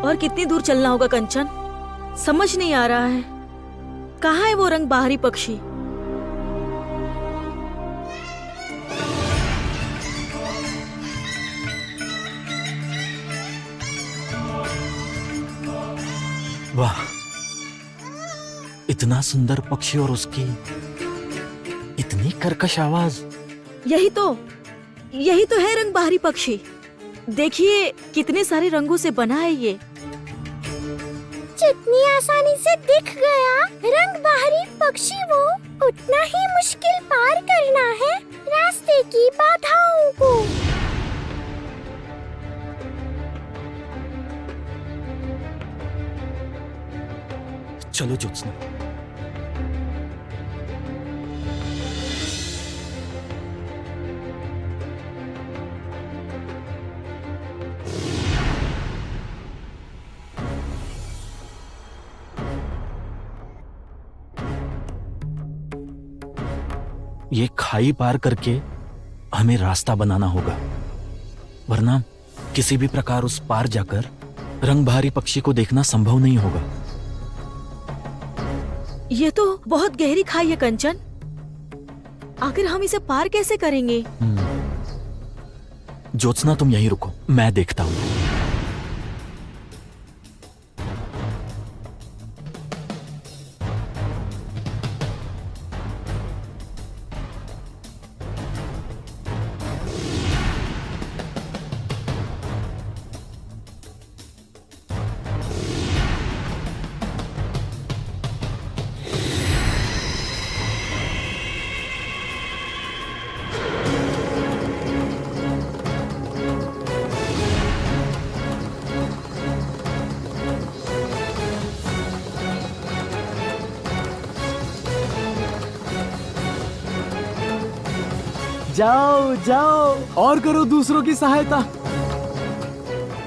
और कितनी दूर चलना होगा कंचन? समझ नहीं आ रहा है, कहाँ है वो रंग बाहरी पक्षी? वाह, इतना सुंदर पक्षी और उसकी इतनी कर्कश आवाज। यही तो है रंग बाहरी पक्षी। देखिए कितने सारे रंगों से बना है ये। जितनी आसानी से दिख गया रंग बाहरी पक्षी, वो उतना ही मुश्किल पार करना है रास्ते की बाधाओं को। चलो ज्योत्सना। ये खाई पार करके हमें रास्ता बनाना होगा, वरना किसी भी प्रकार उस पार जाकर रंगबारी पक्षी को देखना संभव नहीं होगा। ये तो बहुत गहरी खाई है कंचन, आखिर हम इसे पार कैसे करेंगे? ज्योत्सना तुम यहीं रुको, मैं देखता हूं। जाओ जाओ और करो दूसरों की सहायता।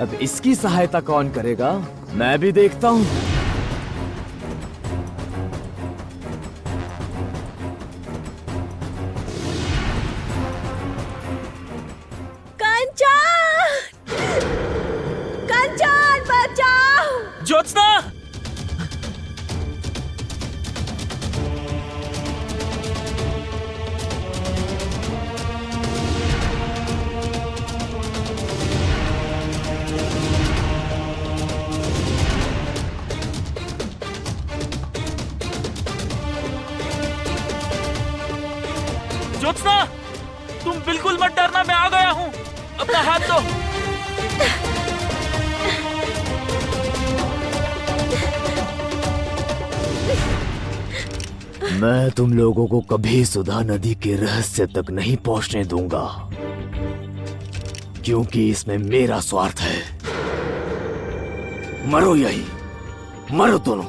अब इसकी सहायता कौन करेगा, मैं भी देखता हूँ। कंचन! कंचन बचाओ! ज्योत्सना! ज्योत्सना, तुम बिल्कुल मत डरना, मैं आ गया हूँ। अपना हाथ दो। मैं तुम लोगों को कभी सुधा नदी के रहस्य तक नहीं पहुंचने दूंगा, क्योंकि इसमें मेरा स्वार्थ है। मरो यही, मरो दोनों।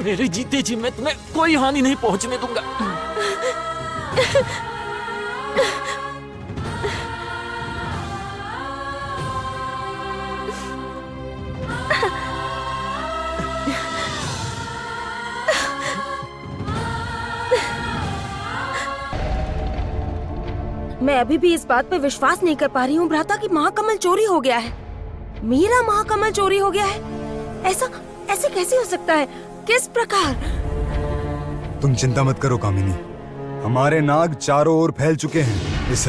मेरे जीते जी मैं तुम्हें कोई हानि नहीं पहुंचने दूंगा। मैं अभी भी इस बात पे विश्वास नहीं कर पा रही हूँ भ्राता कि महाकमल चोरी हो गया है। मेरा महाकमल चोरी हो गया है। ऐसे कैसे हो सकता है? किस प्रकार? तुम चिंता मत करो कामिनी, हमारे नाग चारों ओर फैल चुके हैं। इस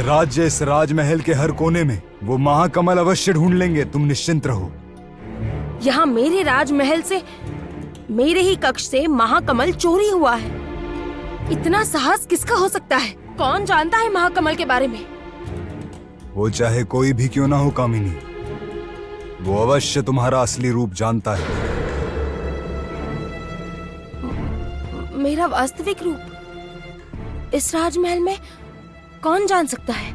राजमहल के हर कोने में वो महाकमल अवश्य ढूंढ लेंगे, तुम निश्चिंत रहो। यहाँ मेरे राजमहल से, मेरे ही कक्ष से महाकमल चोरी हुआ है। इतना साहस किसका हो सकता है? कौन जानता है महाकमल के बारे में? वो चाहे कोई भी क्यों ना हो कामिनी, वो अवश्य तुम्हारा असली रूप जानता है। मेरा वास्तविक रूप इस राजमहल में कौन जान सकता है?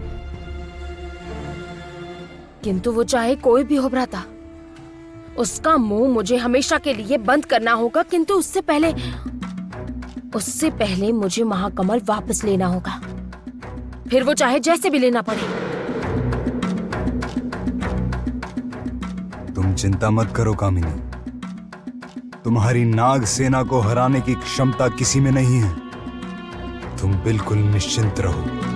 किंतु वो चाहे कोई भी हो भ्राता, उसका मुंह मुझे हमेशा के लिए बंद करना होगा। किंतु उससे पहले मुझे महाकमल वापस लेना होगा, फिर वो चाहे जैसे भी लेना पड़े। तुम चिंता मत करो कामिनी, तुम्हारी नाग सेना को हराने की क्षमता किसी में नहीं है। तुम बिल्कुल निश्चिंत रहो।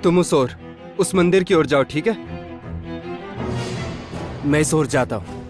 तुम उस मंदिर की ओर जाओ, ठीक है? मैं इस ओर जाता हूँ।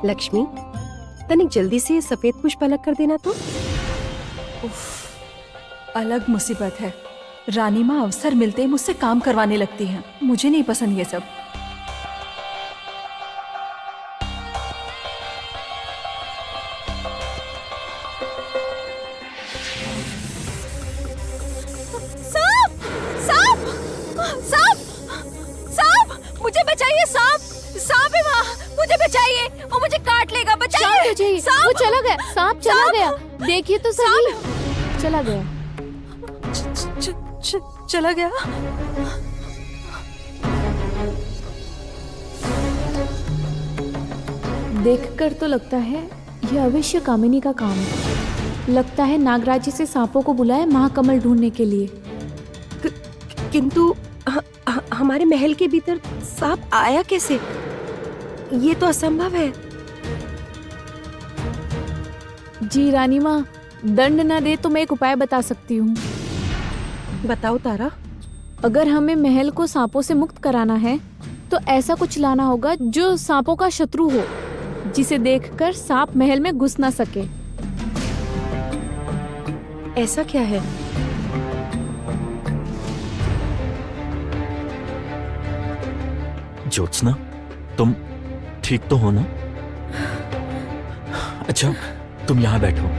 लक्ष्मी, तनिक जल्दी से सफेद पुष्प अलग कर देना तो। अलग मुसीबत है। रानी माँ अवसर मिलते ही मुझसे काम करवाने लगती हैं। मुझे नहीं पसंद ये सब। सांप! सांप! सांप! सांप! मुझे बचाइए, सांप! सांप है वहाँ, मुझे बचाइए, वो मुझे काट लेगा, बचाइए! वो चला गया, सांप चला गया। देखिए तो सही, चला गया। चला गया। देखकर तो लगता है यह अवश्य कामिनी का काम है। लगता है नागराज जी से सांपों को बुलाए महाकमल ढूंढने के लिए। किंतु हमारे महल के भीतर सांप आया कैसे? ये तो असंभव है। जी रानी माँ, दंड न दे तो मैं एक उपाय बता सकती हूँ। बताओ तारा। अगर हमें महल को सांपों से मुक्त कराना है तो ऐसा कुछ लाना होगा जो सांपों का शत्रु हो, जिसे देखकर सांप महल में घुस ना सके। ऐसा क्या है? ज्योत्सना, तुम ठीक तो हो ना? अच्छा, तुम यहाँ बैठो।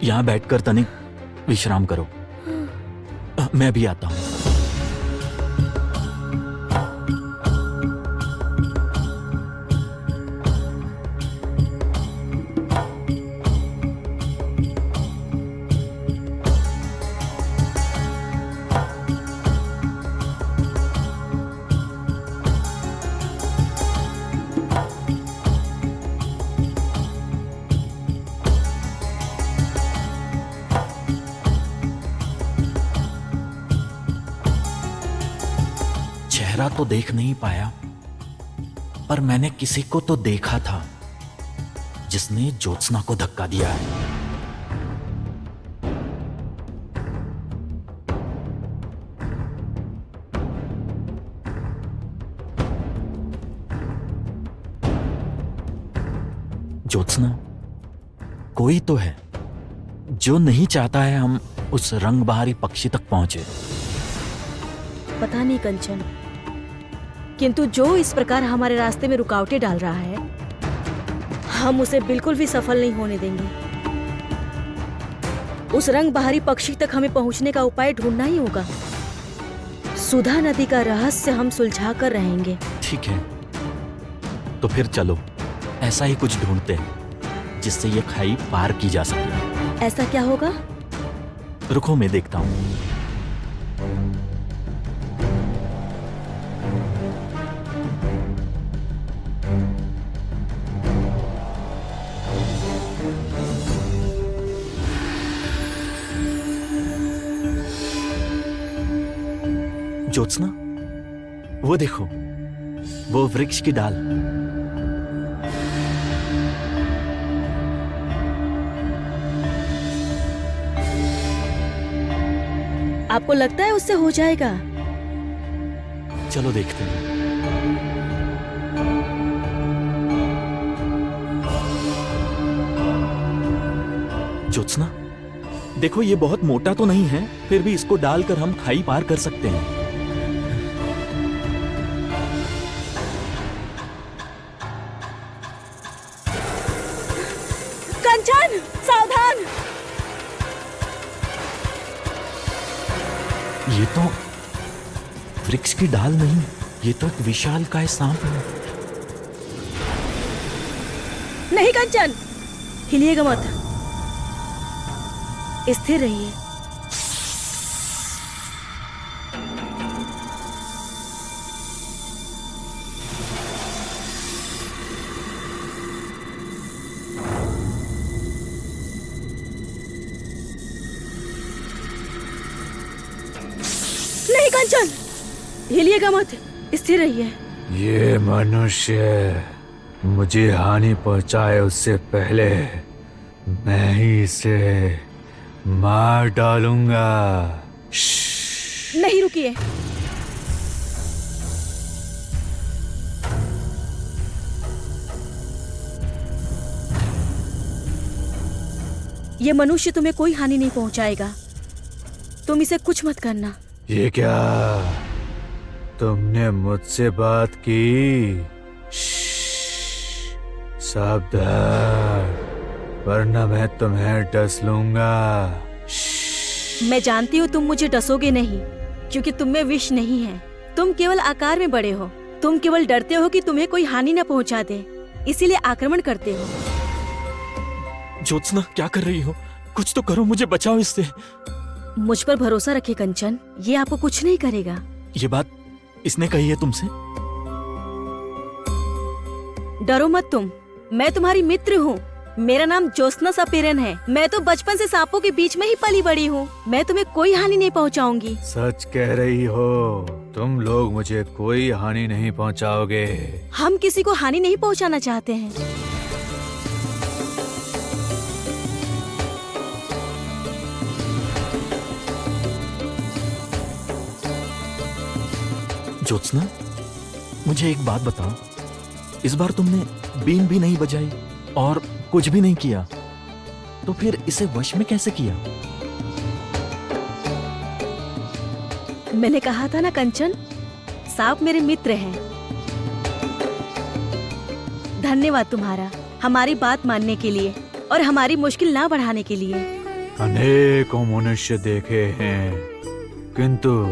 यहाँ बैठकर तनिक विश्राम करो। मैं भी आता हूँ। चेहरा तो देख नहीं पाया, पर मैंने किसी को तो देखा था जिसने ज्योत्सना को धक्का दिया है। ज्योत्सना, कोई तो है जो नहीं चाहता है हम उस रंग बहारी पक्षी तक पहुंचे। पता नहीं कंचन, किंतु जो इस प्रकार हमारे रास्ते में रुकावटें डाल रहा है, हम उसे बिल्कुल भी सफल नहीं होने देंगे। उस रंग बहारी पक्षी तक हमें पहुंचने का उपाय ढूंढना ही होगा। सुधा नदी का रहस्य हम सुलझा कर रहेंगे। ठीक है, तो फिर चलो ऐसा ही कुछ ढूंढते हैं जिससे ये खाई पार की जा सके। ऐसा क्या होगा? रुको, मैं देखता हूं। ज्योत्सना, वो देखो, वो वृक्ष की डाल। आपको लगता है उससे हो जाएगा? चलो देखते हैं। ज्योत्सना, देखो ये बहुत मोटा तो नहीं है, फिर भी इसको डालकर हम खाई पार कर सकते हैं। कंचन, सावधान! ये तो वृक्ष की डाल नहीं, ये तो एक विशालकाय सांप है। नहीं कंचन, हिलिएगा मत, स्थिर रहिए। नहीं कंचन, हिलिएगा मत, स्थिर रहिए। ये मनुष्य मुझे हानि पहुंचाए उससे पहले मैं ही इसे मार डालूंगा। नहीं, रुकिए। ये मनुष्य तुम्हें कोई हानि नहीं पहुंचाएगा, तुम इसे कुछ मत करना। ये क्या तुमने मुझसे बात की? सावधान, वरना मैं तुम्हें डस लूंगा। मैं जानती हूँ तुम मुझे डसोगे नहीं, क्योंकि तुम में विष नहीं है। तुम केवल आकार में बड़े हो, तुम केवल डरते हो कि तुम्हें कोई हानि न पहुंचा दे, इसीलिए आक्रमण करते हो। ज्योत्सना, क्या कर रही हो? कुछ तो करो, मुझे बचाओ इससे। मुझ पर भरोसा रखिए कंचन, ये आपको कुछ नहीं करेगा। ये बात इसने कही है तुमसे? डरो मत तुम, मैं तुम्हारी मित्र हूँ। मेरा नाम ज्योत्सना सपेरन है। मैं तो बचपन से सांपों के बीच में ही पली बड़ी हूँ। मैं तुम्हें कोई हानि नहीं पहुँचाऊंगी। सच कह रही हो, तुम लोग मुझे कोई हानि नहीं पहुंचाओगे। हम किसी को हानि नहीं पहुँचाना चाहते हैं। ज्योत्सना, मुझे एक बात बताओ, इस बार तुमने बीन भी नहीं बजाई और कुछ भी नहीं किया, तो फिर इसे वश में कैसे किया? मैंने कहा था ना कंचन, सांप मेरे मित्र हैं। धन्यवाद तुम्हारा हमारी बात मानने के लिए और हमारी मुश्किल ना बढ़ाने के लिए। अनेकों मनुष्य देखे हैं, किंतु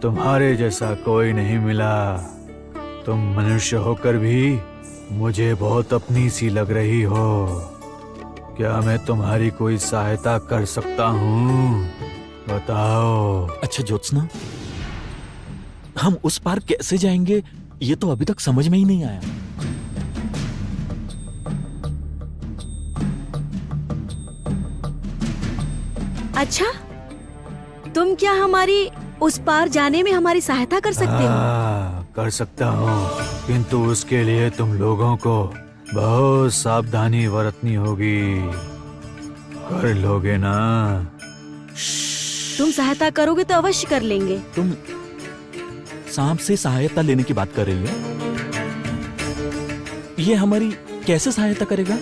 तुम्हारे जैसा कोई नहीं मिला। तुम मनुष्य होकर भी मुझे बहुत अपनी सी लग रही हो। क्या मैं तुम्हारी कोई सहायता कर सकता हूँ? बताओ। अच्छा ज्योत्सना, हम उस पार कैसे जाएंगे, ये तो अभी तक समझ में ही नहीं आया। अच्छा, तुम क्या हमारी उस पार जाने में हमारी सहायता कर सकते हो? कर सकता हूँ, किंतु उसके लिए तुम लोगों को बहुत सावधानी बरतनी होगी। कर लोगे ना? तुम सहायता करोगे तो अवश्य कर लेंगे। तुम सांप से सहायता लेने की बात कर रही हो? ये हमारी कैसे सहायता करेगा?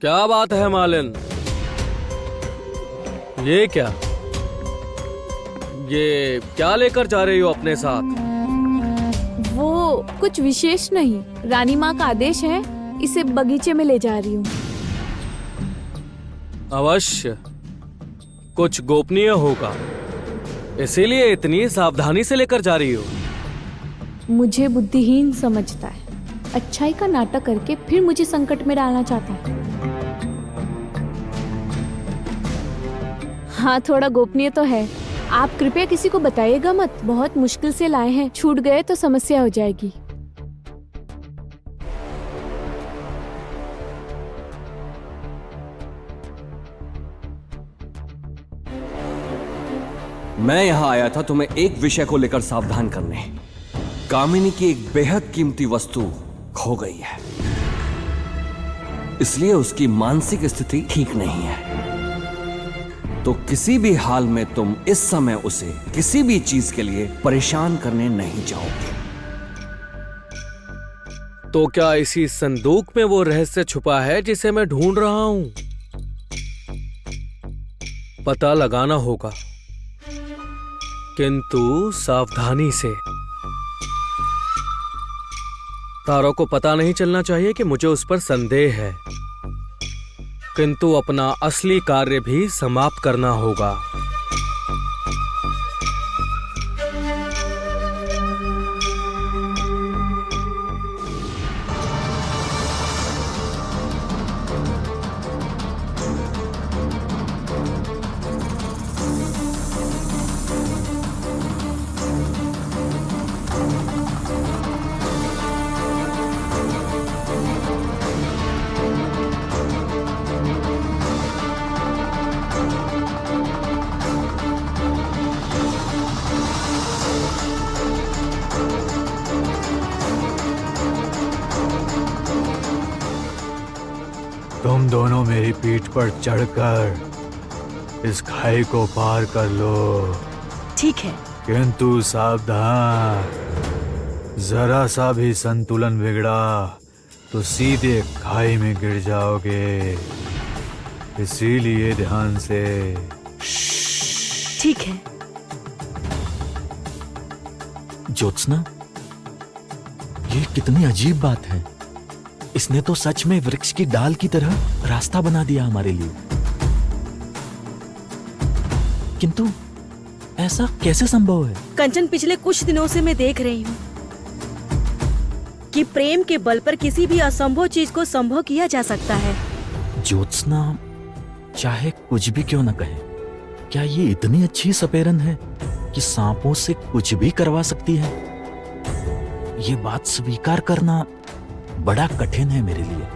क्या बात है मालिन? ये क्या लेकर जा रही हो अपने साथ? वो कुछ विशेष नहीं, रानी माँ का आदेश है, इसे बगीचे में ले जा रही हूँ। अवश्य कुछ गोपनीय होगा, इसीलिए इतनी सावधानी से लेकर जा रही हो। मुझे बुद्धिहीन समझता है, अच्छाई का नाटक करके फिर मुझे संकट में डालना चाहता है। हाँ, थोड़ा गोपनीय तो है। आप कृपया किसी को बताइएगा मत, बहुत मुश्किल से लाए हैं, छूट गए तो समस्या हो जाएगी। मैं यहाँ आया था तुम्हें एक विषय को लेकर सावधान करने। कामिनी की एक बेहद कीमती वस्तु खो गई है, इसलिए उसकी मानसिक स्थिति ठीक नहीं है। तो किसी भी हाल में तुम इस समय उसे किसी भी चीज के लिए परेशान करने नहीं जाओगे। तो क्या इसी संदूक में वो रहस्य छुपा है जिसे मैं ढूंढ रहा हूं? पता लगाना होगा, किंतु सावधानी से। तारों को पता नहीं चलना चाहिए कि मुझे उस पर संदेह है, किंतु अपना असली कार्य भी समाप्त करना होगा। तुम दोनों मेरी पीठ पर चढ़कर इस खाई को पार कर लो। ठीक है। किंतु सावधान, जरा सा भी संतुलन बिगड़ा तो सीधे खाई में गिर जाओगे, इसीलिए ध्यान से। ठीक है। ज्योत्सना, ये कितनी अजीब बात है। इसने तो सच में वृक्ष की डाल की तरह रास्ता बना दिया हमारे लिए। किंतु ऐसा कैसे संभव है? कंचन, पिछले कुछ दिनों से मैं देख रही हूँ कि प्रेम के बल पर किसी भी असंभव चीज को संभव किया जा सकता है। ज्योत्सना चाहे कुछ भी क्यों न कहे, क्या ये इतनी अच्छी सपेरन है कि सांपों से कुछ भी करवा सकती है? ये बात स्वीकार करना बड़ा कठिन है मेरे लिए।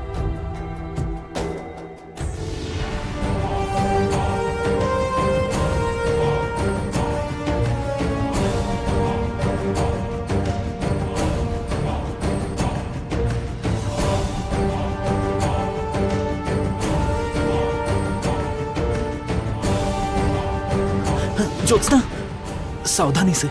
ज्योत्सना, सावधानी से।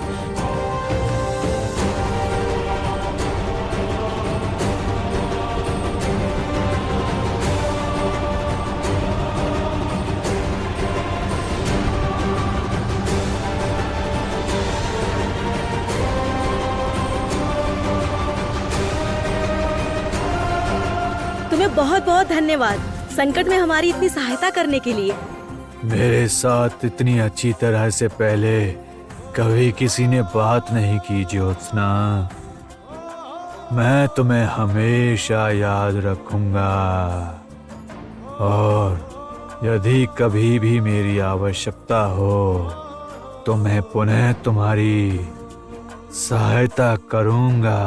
तुम्हें बहुत बहुत धन्यवाद, संकट में हमारी इतनी सहायता करने के लिए। मेरे साथ इतनी अच्छी तरह से पहले कभी किसी ने बात नहीं की ज्योत्सना। मैं तुम्हें हमेशा याद रखूंगा, और यदि कभी भी मेरी आवश्यकता हो तो मैं पुनः तुम्हारी सहायता करूंगा।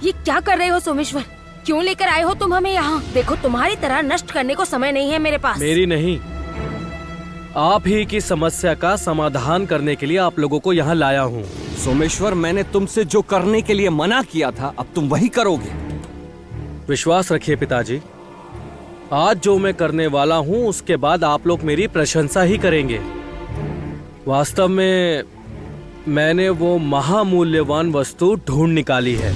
ये क्या कर रहे हो सोमेश्वर? क्यों लेकर आए हो तुम हमें यहाँ? देखो, तुम्हारी तरह नष्ट करने को समय नहीं है मेरे पास। मेरी नहीं, आप ही की समस्या का समाधान करने के लिए आप लोगों को यहाँ लाया हूँ। सोमेश्वर, मैंने तुमसे जो करने के लिए मना किया था, अब तुम वही करोगे। विश्वास रखिए पिताजी, आज जो मैं करने वाला हूँ उसके बाद आप लोग मेरी प्रशंसा ही करेंगे। वास्तव में मैंने वो महामूल्यवान वस्तु ढूंढ निकाली है।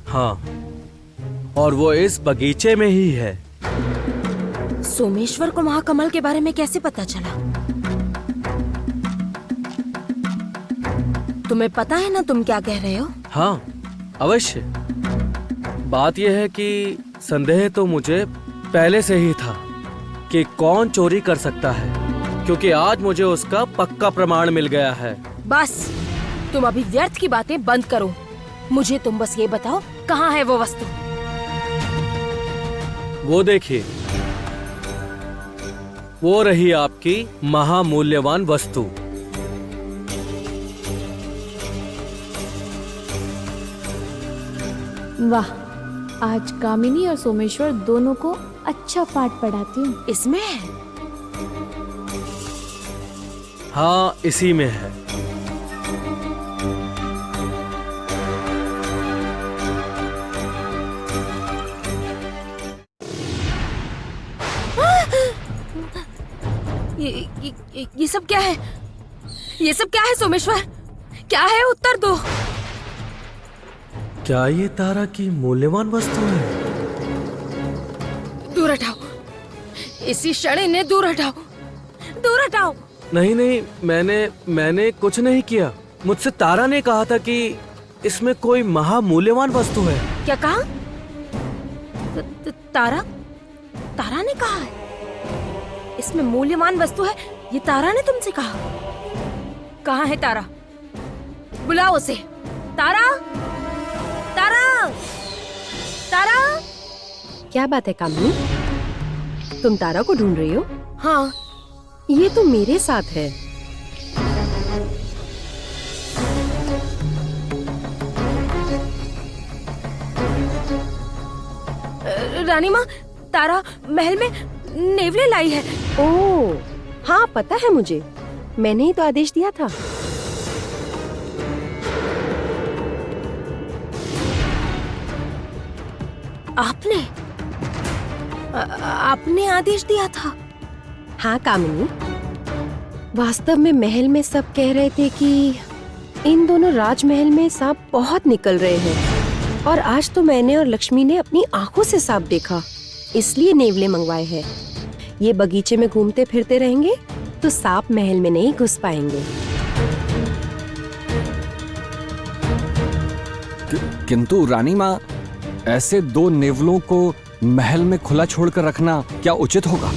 हाँ, और वो इस बगीचे में ही है। सोमेश्वर को महाकमल के बारे में कैसे पता चला? तुम्हें पता है ना तुम क्या कह रहे हो? हाँ, अवश्य। बात यह है कि संदेह तो मुझे पहले से ही था कि कौन चोरी कर सकता है, क्योंकि आज मुझे उसका पक्का प्रमाण मिल गया है। बस, तुम अभी व्यर्थ की बातें बंद करो। मुझे तुम बस ये बताओ, कहाँ है वो वस्तु? वो देखिए, वो रही आपकी महामूल्यवान वस्तु। वाह, आज कामिनी और सोमेश्वर दोनों को अच्छा पाठ पढ़ाती हूँ। इसमें है? हाँ, इसी में है। ये सब क्या है? ये सब क्या है सोमेश्वर? क्या है? उत्तर दो। क्या ये तारा की मूल्यवान वस्तु है? दूर हटाओ, इसी क्षण इन्हें दूर हटाओ, दूर हटाओ। नहीं नहीं, मैंने कुछ नहीं किया। मुझसे तारा ने कहा था कि इसमें कोई महामूल्यवान वस्तु है। क्या कहा? तारा? तारा ने कहा है इसमें मूल्यवान वस्तु है? ये तारा ने तुमसे कहा? कहाँ है तारा? बुलाओ उसे। तारा, तारा, तारा। क्या बात है कामिनी? तुम तारा को ढूंढ रही हो? हाँ। ये तो मेरे साथ है। रानी माँ, तारा महल में नेवले लाई है। ओह, हाँ पता है मुझे, मैंने ही तो आदेश दिया था। आपने आदेश दिया था? हाँ कामिनी, वास्तव में महल में सब कह रहे थे कि इन दोनों राजमहल में सांप बहुत निकल रहे हैं, और आज तो मैंने और लक्ष्मी ने अपनी आंखों से सांप देखा, इसलिए नेवले मंगवाए हैं। ये बगीचे में घूमते फिरते रहेंगे तो सांप महल में नहीं घुस पाएंगे। किंतु रानी माँ, ऐसे दो नेवलों को महल में खुला छोड़कर रखना क्या उचित होगा?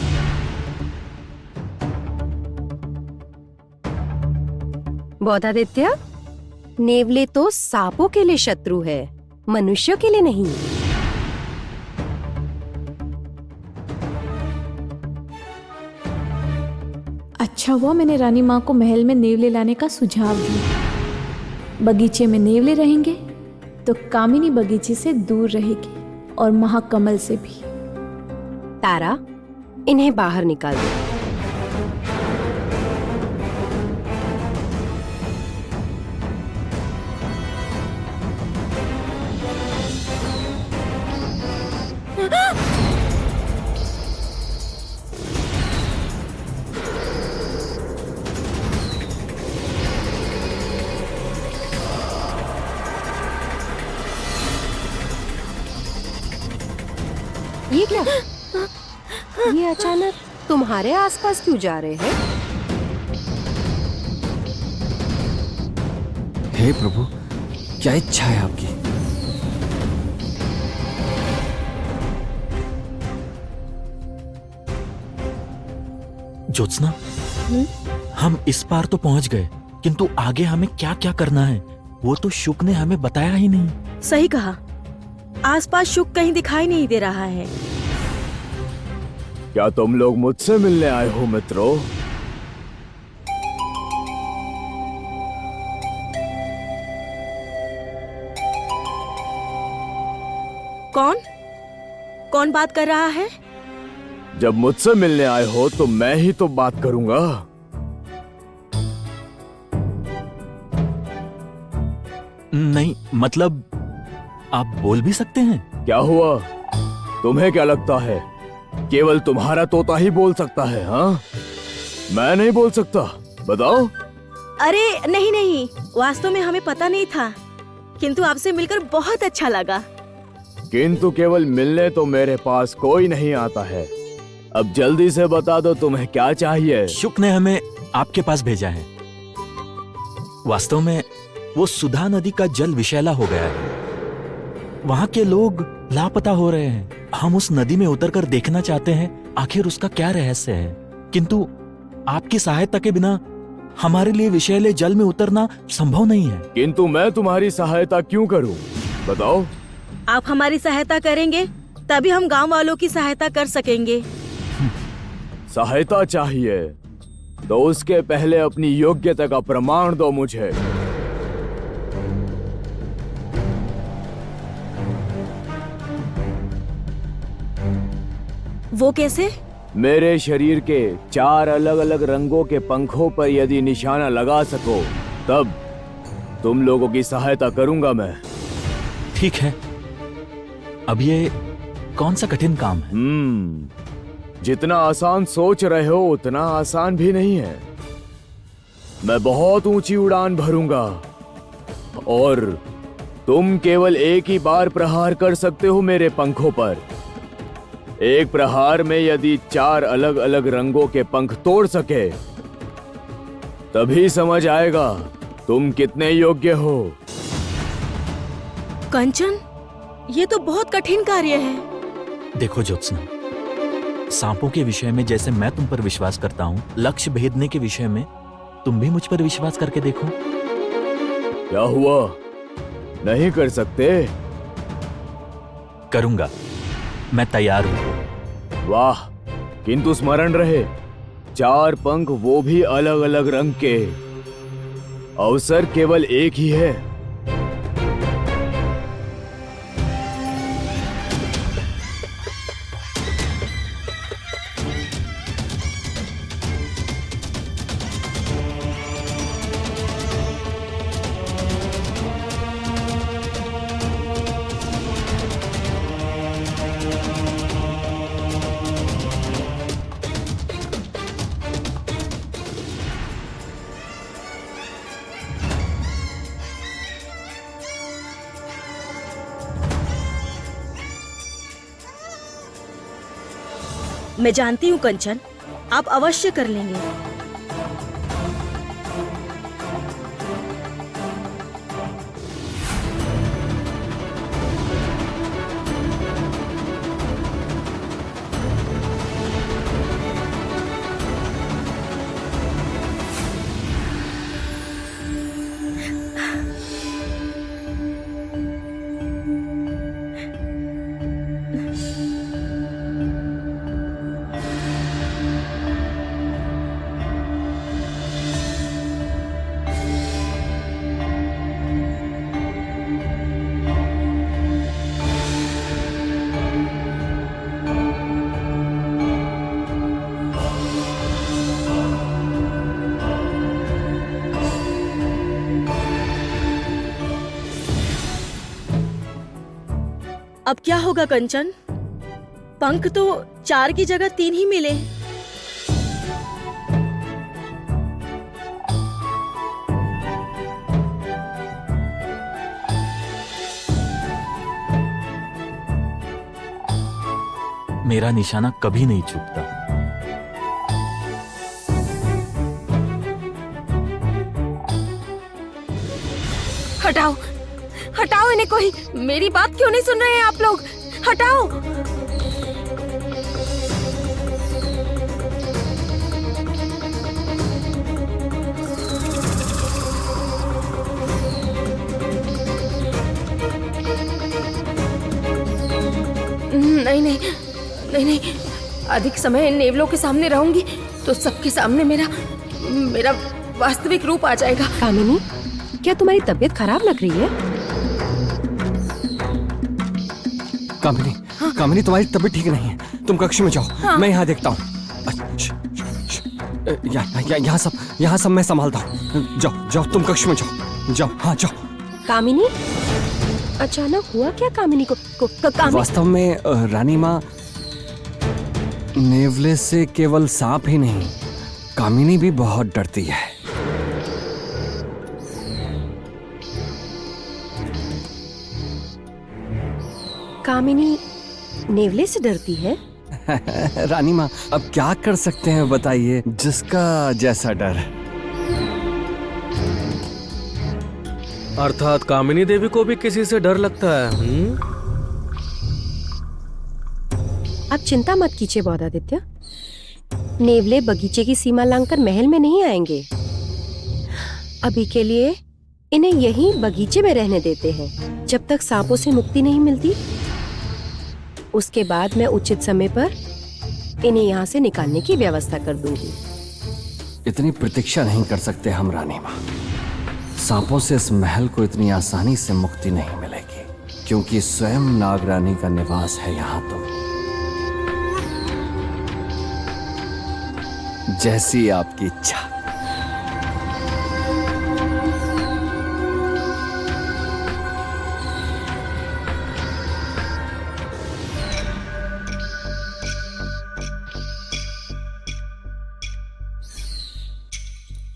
बौद्धादित्य, नेवले तो सांपों के लिए शत्रु है, मनुष्यों के लिए नहीं। अच्छा हुआ मैंने रानी माँ को महल में नेवले लाने का सुझाव दिया। बगीचे में नेवले रहेंगे तो कामिनी बगीचे से दूर रहेगी, और महाकमल से भी। तारा, इन्हें बाहर निकाल दो। ये क्या? ये अचानक तुम्हारे आसपास क्यों जा रहे हैं? हे प्रभु, क्या इच्छा है आपकी? ज्योत्सना, हम इस पार तो पहुंच गए, किंतु आगे हमें क्या क्या करना है वो तो शुक ने हमें बताया ही नहीं। सही कहा, आसपास शुक कहीं दिखाई नहीं दे रहा है। क्या तुम लोग मुझसे मिलने आए हो मित्रों? कौन बात कर रहा है? जब मुझसे मिलने आए हो तो मैं ही तो बात करूंगा। नहीं, मतलब आप बोल भी सकते हैं। क्या हुआ? तुम्हें क्या लगता है केवल तुम्हारा तोता ही बोल सकता है? हाँ, मैं नहीं बोल सकता? बताओ। अरे नहीं, वास्तव में हमें पता नहीं था, किंतु आपसे मिलकर बहुत अच्छा लगा। किंतु केवल मिलने तो मेरे पास कोई नहीं आता है। अब जल्दी से बता दो तुम्हें क्या चाहिए। शुक ने हमें आपके पास भेजा है। वास्तव में वो सुधा नदी का जल विषैला हो गया है, वहां के लोग लापता हो रहे हैं। हम उस नदी में उतरकर देखना चाहते हैं आखिर उसका क्या रहस्य है, किंतु आपकी सहायता के बिना हमारे लिए विषैले जल में उतरना संभव नहीं है। किंतु मैं तुम्हारी सहायता क्यों करूं? बताओ। आप हमारी सहायता करेंगे तभी हम गांव वालों की सहायता कर सकेंगे। सहायता चाहिए तो उसके पहले अपनी योग्यता का प्रमाण दो मुझे। वो कैसे? मेरे शरीर के 4 अलग अलग रंगों के पंखों पर यदि निशाना लगा सको तब तुम लोगों की सहायता करूंगा मैं। ठीक है, अब ये कौन सा कठिन काम है? जितना आसान सोच रहे हो उतना आसान भी नहीं है। मैं बहुत ऊंची उड़ान भरूंगा और तुम केवल एक ही बार प्रहार कर सकते हो मेरे पंखों पर। एक प्रहार में यदि 4 अलग अलग रंगों के पंख तोड़ सके तभी समझ आएगा तुम कितने योग्य हो। कंचन, ये तो बहुत कठिन कार्य है। देखो ज्योत्सना, सांपों के विषय में जैसे मैं तुम पर विश्वास करता हूँ, लक्ष्य भेदने के विषय में तुम भी मुझ पर विश्वास करके देखो। क्या हुआ, नहीं कर सकते? करूंगा, मैं तैयार हूं। वाह, किंतु स्मरण रहे 4 पंख वो भी अलग अलग रंग के। अवसर केवल एक ही है। मैं जानती हूँ कंचन, आप अवश्य कर लेंगे। अब क्या होगा कंचन? पंख तो 4 की जगह 3 ही मिले। मेरा निशाना कभी नहीं चूकता। हटाओ, हटाओ इन्हें। कोई मेरी बात क्यों नहीं सुन रहे हैं आप लोग? हटाओ। नहीं नहीं नहीं नहीं, अधिक समय नेवलों के सामने रहूंगी तो सबके सामने मेरा वास्तविक रूप आ जाएगा। कामिनी, क्या तुम्हारी तबीयत खराब लग रही है? कामिनी, हाँ? कामिनी तुम्हारी तबीयत ठीक नहीं है, तुम कक्ष में जाओ। हाँ? मैं यहाँ देखता हूँ। यहाँ सब मैं संभालता हूँ। जाओ जाओ, तुम कक्ष में जाओ। जाओ, हाँ जाओ। कामिनी, अचानक हुआ क्या कामिनी को? वास्तव में रानी माँ, नेवले से केवल सांप ही नहीं, कामिनी भी बहुत डरती है। कामिनी नेवले से डरती है? रानी माँ, अब क्या कर सकते हैं बताइए, जिसका जैसा डर। अर्थात कामिनी देवी को भी किसी से डर लगता है। आप चिंता मत कीजिए बौद्धादित्य, नेवले बगीचे की सीमा लांघकर महल में नहीं आएंगे। अभी के लिए इन्हें यहीं बगीचे में रहने देते हैं। जब तक सांपों से मुक्ति नहीं मिलती उसके बाद मैं उचित समय पर इन्हें यहाँ से निकालने की व्यवस्था कर दूंगी। इतनी प्रतीक्षा नहीं कर सकते हम रानी माँ। सांपों से इस महल को इतनी आसानी से मुक्ति नहीं मिलेगी, क्योंकि स्वयं नागरानी का निवास है यहाँ। तो जैसी आपकी इच्छा।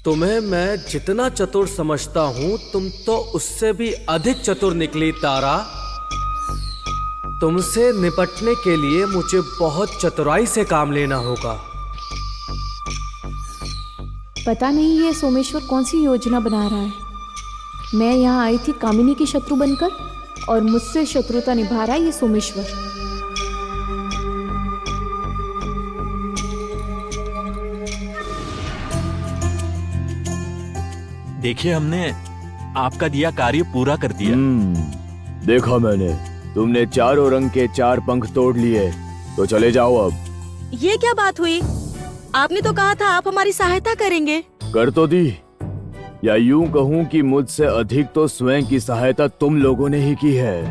तुम्हें मैं जितना चतुर समझता हूं, तुम तो उससे भी अधिक चतुर निकली तारा। तुमसे निपटने के लिए मुझे बहुत चतुराई से काम लेना होगा। पता नहीं ये सोमेश्वर कौन सी योजना बना रहा है। मैं यहाँ आई थी कामिनी की शत्रु बनकर, और मुझसे शत्रुता निभा रहा है ये सोमेश्वर। देखिए, हमने आपका दिया कार्य पूरा कर दिया। देखा मैंने, तुमने चारों रंग के 4 पंख तोड़ लिए, तो चले जाओ अब। ये क्या बात हुई? आपने तो कहा था आप हमारी सहायता करेंगे। कर तो दी, या यूं कहूं कि मुझसे अधिक तो स्वयं की सहायता तुम लोगों ने ही की है।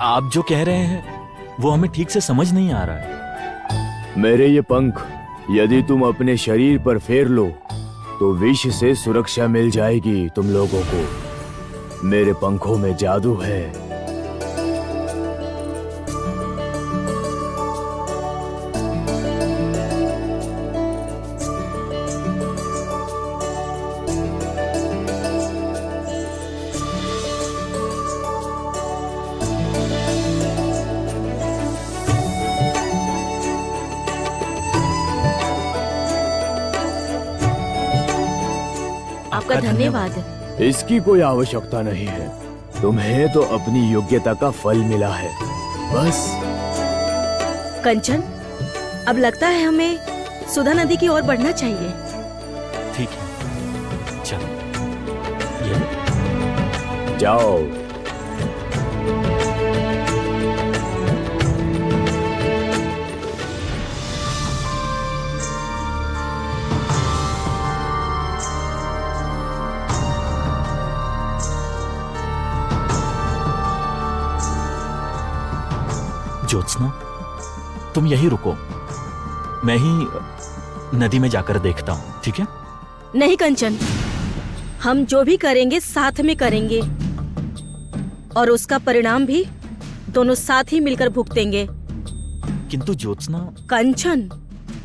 आप जो कह रहे हैं वो हमें ठीक से समझ नहीं आ रहा है। मेरे ये पंख यदि तुम अपने शरीर पर फेर लो तो विष से सुरक्षा मिल जाएगी तुम लोगों को। मेरे पंखों में जादू है। आपका धन्यवाद। इसकी कोई आवश्यकता नहीं है। तुम्हें तो अपनी योग्यता का फल मिला है, बस। कंचन, अब लगता है हमें सुधा नदी की ओर बढ़ना चाहिए। ठीक है, चलो। ये जाओ। ज्योत्सना, तुम यही रुको, मैं ही नदी में जाकर देखता हूँ, ठीक है? नहीं कंचन, हम जो भी करेंगे साथ में करेंगे, और उसका परिणाम भी दोनों साथ ही मिलकर भुगतेंगे। किंतु ज्योत्सना। कंचन,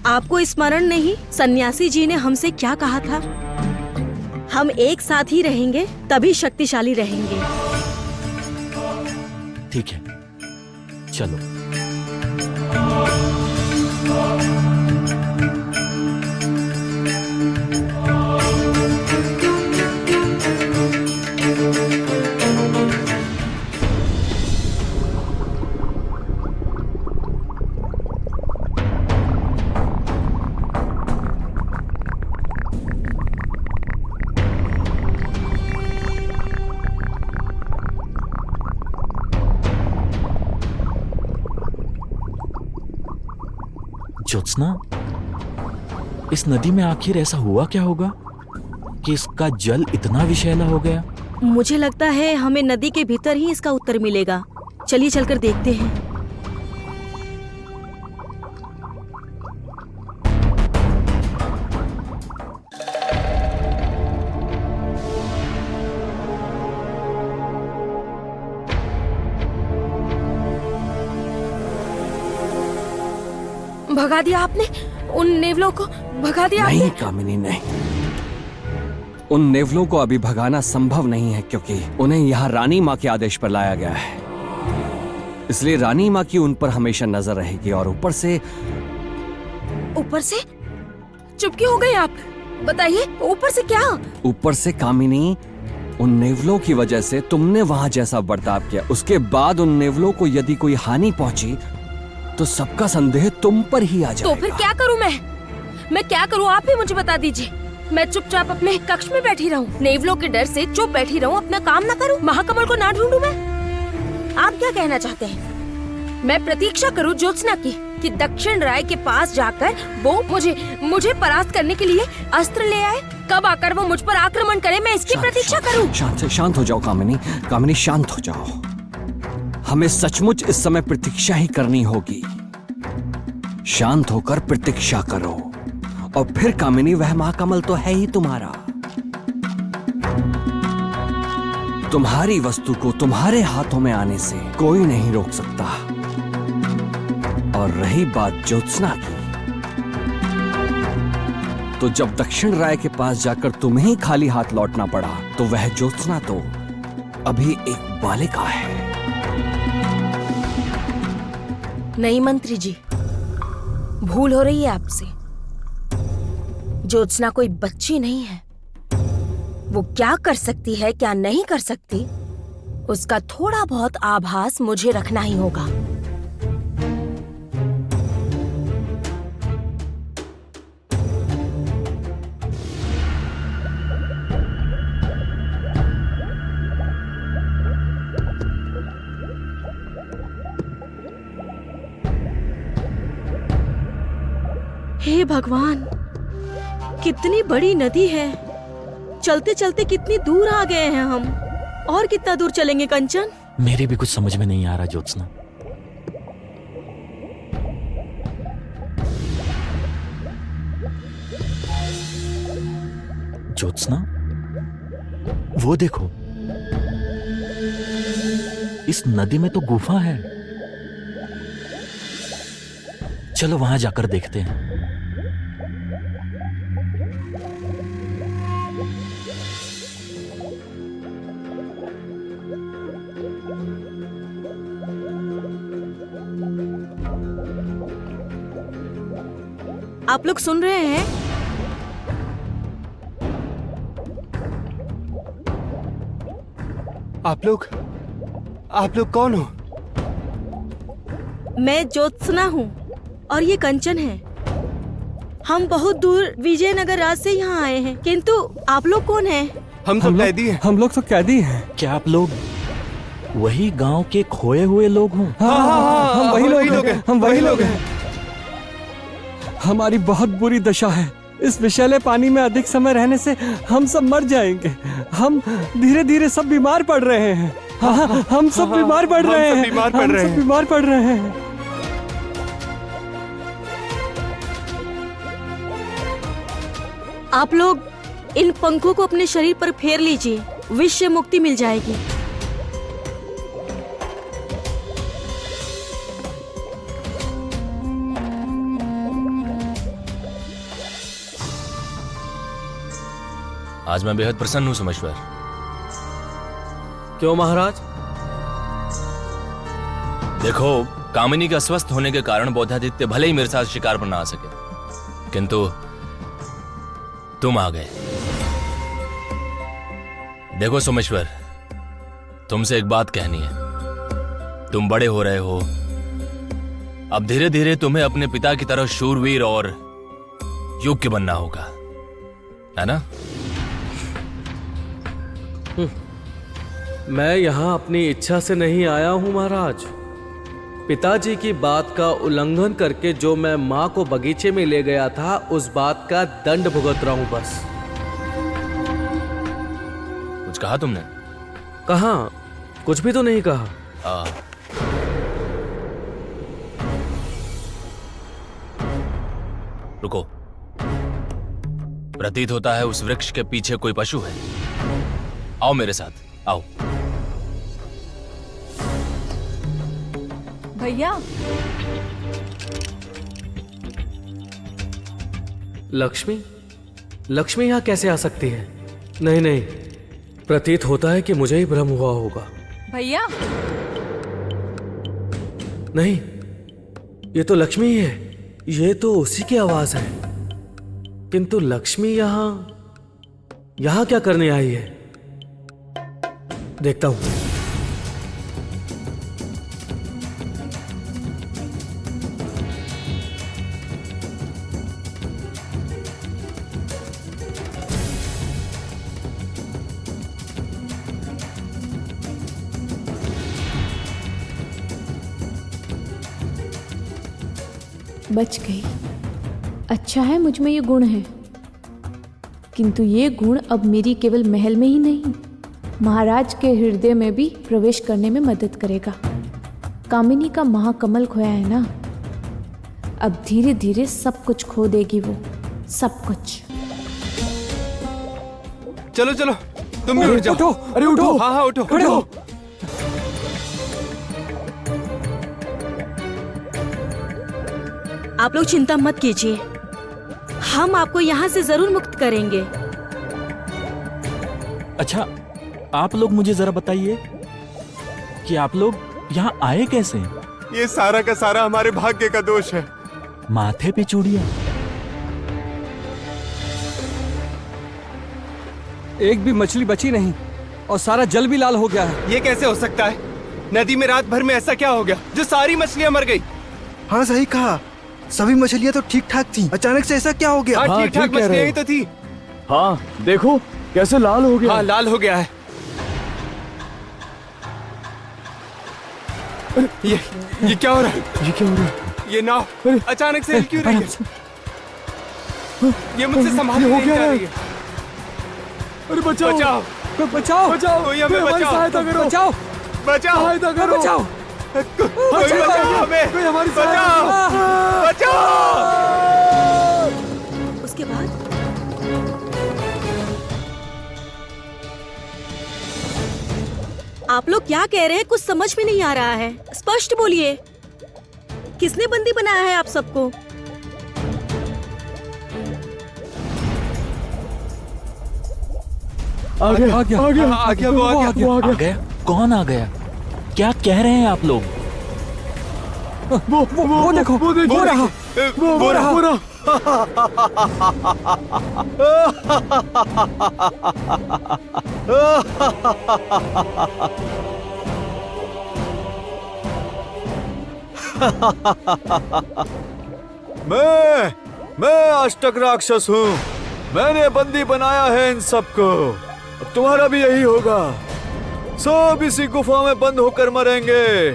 आपको स्मरण नहीं सन्यासी जी ने हमसे क्या कहा था? हम एक साथ ही रहेंगे तभी शक्तिशाली रहेंगे। ठीक है, चलो। ज्योत्सना, इस नदी में आखिर ऐसा हुआ क्या होगा कि इसका जल इतना विषैला हो गया? मुझे लगता है हमें नदी के भीतर ही इसका उत्तर मिलेगा। चलिए चलकर देखते हैं। भगा दिया आपने उन नेवलों को? भगा दिया नहीं आपने? कामिनी, नहीं। उन नेवलों को अभी भगाना संभव नहीं है, क्योंकि उन्हें यहाँ रानी माँ के आदेश पर लाया गया है। इसलिए रानी माँ की उन पर हमेशा नजर रहेगी। और ऊपर से चुप क्यों हो गए आप? बताइए, ऊपर से क्या? ऊपर से कामिनी, उन नेवलों की वजह से तुमने वहां जैसा बर्ताव किया, उसके बाद उन नेवलों को यदि कोई हानि पहुंची तो सबका संदेह तुम पर ही आ जाएगा। तो फिर क्या करूं मैं क्या करूं? आप ही मुझे बता दीजिए। मैं चुपचाप अपने कक्ष में बैठी रहूं, नेवलों के डर से चुप बैठी रहूं, अपना काम ना करूं, महाकमल को ना ढूंढूं मैं? आप क्या कहना चाहते हैं? मैं प्रतीक्षा करूं ज्योत्सना की कि दक्षिण राय के पास जाकर वो मुझे परास्त करने के लिए अस्त्र ले आए? कब आकर वो मुझ पर आक्रमण करे, मैं इसकी प्रतीक्षा करूं? शांत हो जाओ कामिनी। कामिनी शांत हो जाओ। हमें सचमुच इस समय प्रतीक्षा ही करनी होगी। शांत होकर प्रतीक्षा करो। और फिर कामिनी, वह महाकमल तो है ही तुम्हारा। तुम्हारी वस्तु को तुम्हारे हाथों में आने से कोई नहीं रोक सकता। और रही बात ज्योत्सना की, तो जब दक्षिण राय के पास जाकर तुम्हें ही खाली हाथ लौटना पड़ा, तो वह ज्योत्सना तो अभी एक बालिका है। नहीं मंत्री जी, भूल हो रही है आपसे। ज्योत्सना कोई बच्ची नहीं है। वो क्या कर सकती है, क्या नहीं कर सकती, उसका थोड़ा बहुत आभास मुझे रखना ही होगा। हे भगवान, कितनी बड़ी नदी है। चलते चलते कितनी दूर आ गए हैं हम। और कितना दूर चलेंगे कंचन? मेरे भी कुछ समझ में नहीं आ रहा ज्योत्सना। ज्योत्सना, वो देखो, इस नदी में तो गुफा है। चलो वहां जाकर देखते हैं। आप लोग सुन रहे हैं? आप लोग कौन हो? मैं ज्योत्सना हूँ और ये कंचन है। हम बहुत दूर विजयनगर राज से यहाँ आए हैं, किंतु आप लोग कौन हैं? हम तो कैदी हैं। हम लोग तो कैदी हैं। क्या आप लोग वही गांव के खोए हुए लोग हों? हम वही लोग हैं। हम वही लोग हैं। हमारी बहुत बुरी दशा है। इस विषैले पानी में अधिक समय रहने से हम सब मर जाएंगे। हम धीरे धीरे सब बीमार पड़ रहे हैं। हम सब बीमार पड़ रहे हैं। बीमार पड़ रहे हैं। आप लोग इन पंखों को अपने शरीर पर फेर लीजिए, विष से मुक्ति मिल जाएगी। आज मैं बेहद प्रसन्न हूं सोमेश्वर। क्यों महाराज? देखो, कामिनी के अस्वस्थ होने के कारण बोधादित्य भले ही मेरे साथ शिकार पर ना आ सके, किंतु तुम आ गए। देखो सोमेश्वर, तुमसे एक बात कहनी है। तुम बड़े हो रहे हो, अब धीरे धीरे तुम्हें अपने पिता की तरह शूरवीर और योग्य बनना होगा, है ना? मैं यहाँ अपनी इच्छा से नहीं आया हूँ महाराज। पिताजी की बात का उल्लंघन करके जो मैं माँ को बगीचे में ले गया था, उस बात का दंड भुगत रहा हूँ बस। कुछ कहा तुमने? कहाँ? कुछ भी तो नहीं कहा। रुको, प्रतीत होता है उस वृक्ष के पीछे कोई पशु है। आओ मेरे साथ, आओ। भैया, लक्ष्मी? लक्ष्मी यहाँ कैसे आ सकती है? नहीं नहीं, प्रतीत होता है कि मुझे ही भ्रम हुआ होगा। भैया, नहीं, ये तो लक्ष्मी ही है। ये तो उसी की आवाज है। किंतु लक्ष्मी यहाँ क्या करने आई है? देखता हूं। बच गई। अच्छा है मुझ में ये गुण है, किंतु ये गुण अब मेरी केवल महल में ही नहीं, महाराज के हृदय में भी प्रवेश करने में मदद करेगा। कामिनी का महाकमल खोया है ना, अब धीरे धीरे सब कुछ खो देगी वो, सब कुछ। चलो चलो, तुम भी उठ जाओ। उठो, अरे उठो। हाँ हाँ उठो, खड़े हो। आप लोग चिंता मत कीजिए, हम आपको यहाँ से जरूर मुक्त करेंगे। अच्छा, आप लोग मुझे जरा बताइए कि आप लोग यहाँ आए कैसे? ये सारा का सारा हमारे भाग्य का दोष है। माथे पे चूड़ियां, एक भी मछली बची नहीं और सारा जल भी लाल हो गया है। ये कैसे हो सकता है? नदी में रात भर में ऐसा क्या हो गया जो सारी मछलियां मर गई? हाँ सही कहा, सभी मछलियां तो ठीक ठाक थी, अचानक से ऐसा क्या हो गया? हाँ ठीक ठाक मछलियां ही तो थी। हाँ देखो कैसे लाल हो गया। हाँ लाल हो गया है। ये क्या हो रहा है? ये क्या हो रहा है? ये नाव अचानक से हिल क्यों रही है? ये मुझसे संभाल नहीं जा रही है। अरे बचाओ बचाओ बचाओ बचाओ, कोई हमें बचाओ, सहायता करो, बचाओ बचाओ, सहायता करो, बचाओ, कोई बचाओ हमें, कोई हमारी बचाओ, बचाओ। उसके बाद आप लोग क्या कह रहे हैं? कुछ समझ में नहीं आ रहा है, स्पष्ट बोलिए। किसने बंदी बनाया है आप सबको? आ गया, आ गया, आ गया, वो आ गया, आ गया। कौन आ गया? क्या कह रहे हैं आप लोग? वो देखो, वो रहा, वो रहा। मैं अष्टक राक्षस हूँ। मैंने बंदी बनाया है इन सबको। अब तुम्हारा भी यही होगा। सब इसी गुफा में बंद होकर मरेंगे।